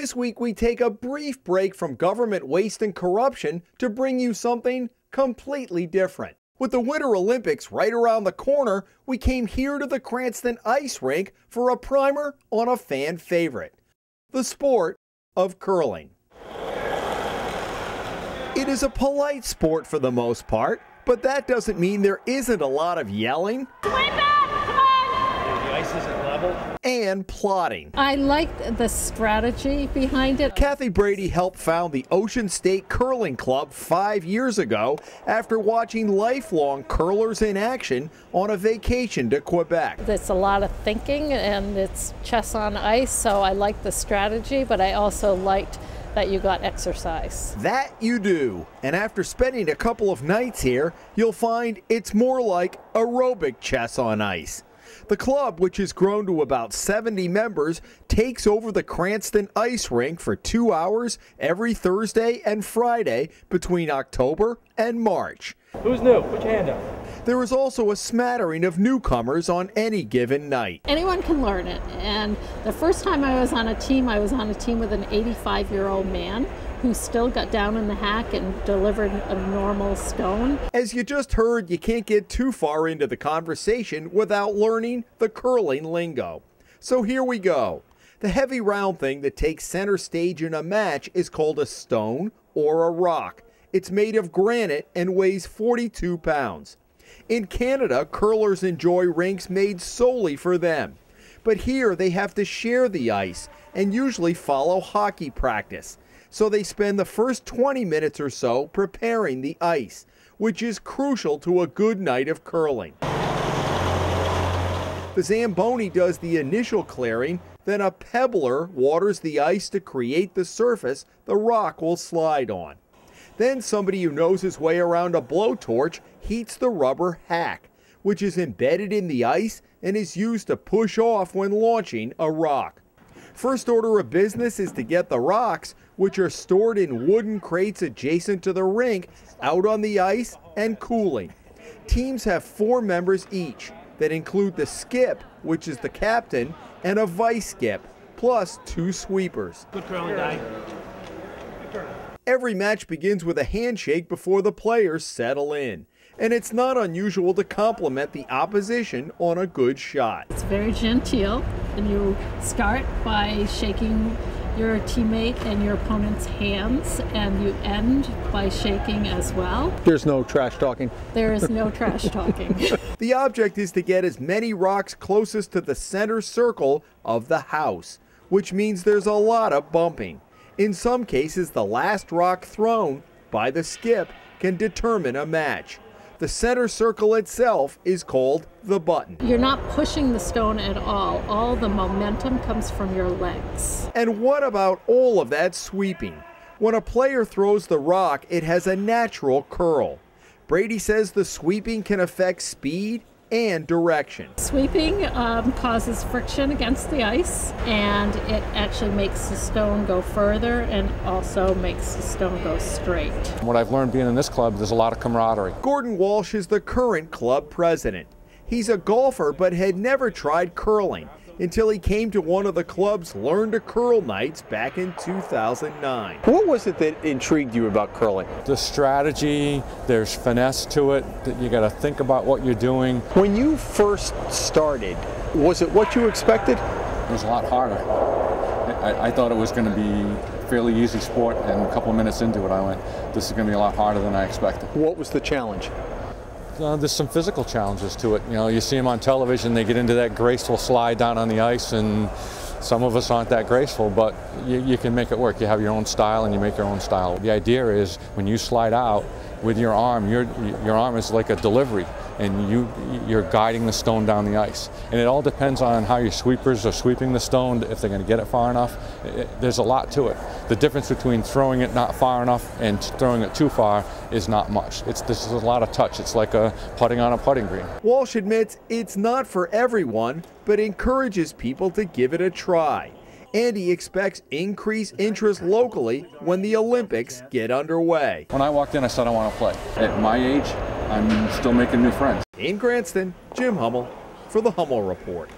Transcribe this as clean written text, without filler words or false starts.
This week we take a brief break from government waste and corruption to bring you something completely different. With the Winter Olympics right around the corner, we came here to the Cranston Ice Rink for a primer on a fan favorite, the sport of curling. It is a polite sport for the most part, but that doesn't mean there isn't a lot of yelling. Way back! Come on! The ice isn't level. And plotting. I liked the strategy behind it. Kathy Brady helped found the Ocean State Curling Club 5 years ago after watching lifelong curlers in action on a vacation to Quebec. It's a lot of thinking and it's chess on ice, so I liked the strategy, but I also liked that you got exercise. That you do. And after spending a couple of nights here, you'll find it's more like aerobic chess on ice. The club, which has grown to about 70 members, takes over the Cranston Ice Rink for 2 hours every Thursday and Friday between October and March. Who's new? Put your hand up. There is also a smattering of newcomers on any given night. Anyone can learn it. And the first time I was on a team with an 85-year-old man who still got down in the hack and delivered a normal stone. As you just heard, you can't get too far into the conversation without learning the curling lingo. So here we go. The heavy round thing that takes center stage in a match is called a stone or a rock. It's made of granite and weighs 42 pounds. In Canada, curlers enjoy rinks made solely for them. But here they have to share the ice and usually follow hockey practice. So they spend the first 20 minutes or so preparing the ice, which is crucial to a good night of curling. The Zamboni does the initial clearing, then a pebbler waters the ice to create the surface the rock will slide on. Then somebody who knows his way around a blowtorch heats the rubber hack, which is embedded in the ice and is used to push off when launching a rock. First order of business is to get the rocks, which are stored in wooden crates adjacent to the rink, out on the ice and cooling. Teams have 4 members each that include the skip, which is the captain, and a vice skip, plus 2 sweepers. Good curling guy. Every match begins with a handshake before the players settle in. And it's not unusual to compliment the opposition on a good shot. It's very genteel, and you start by shaking your teammate and your opponent's hands, and you end by shaking as well. There's no trash talking. There is no trash talking. The object is to get as many rocks closest to the center circle of the house, which means there's a lot of bumping. In some cases, the last rock thrown by the skip can determine a match. The center circle itself is called the button. You're not pushing the stone at all. All the momentum comes from your legs. And what about all of that sweeping? When a player throws the rock, it has a natural curl. Brady says the sweeping can affect speed and direction. Sweeping causes friction against the ice, and it actually makes the stone go further and also makes the stone go straight. What I've learned being in this club, there's a lot of camaraderie. Gordon Walsh is the current club president. He's a golfer but had never tried curling until he came to one of the club's Learn to Curl nights back in 2009. What was it that intrigued you about curling? The strategy, there's finesse to it, that you got to think about what you're doing. When you first started, was it what you expected? It was a lot harder. I thought it was going to be a fairly easy sport, and a couple of minutes into it I went, this is going to be a lot harder than I expected. What was the challenge? There's some physical challenges to it. You know, you see them on television, they get into that graceful slide down on the ice, and some of us aren't that graceful, but you can make it work. You have your own style and you make your own style. The idea is when you slide out with your arm is like a delivery, and you're guiding the stone down the ice. And it all depends on how your sweepers are sweeping the stone, if they're going to get it far enough. There's a lot to it. The difference between throwing it not far enough and throwing it too far is not much. This is a lot of touch. It's like putting on a putting green. Walsh admits it's not for everyone, but encourages people to give it a try. And he expects increased interest locally when the Olympics get underway. When I walked in, I said I want to play. At my age, I'm still making new friends. In Cranston, Jim Hummel for the Hummel Report.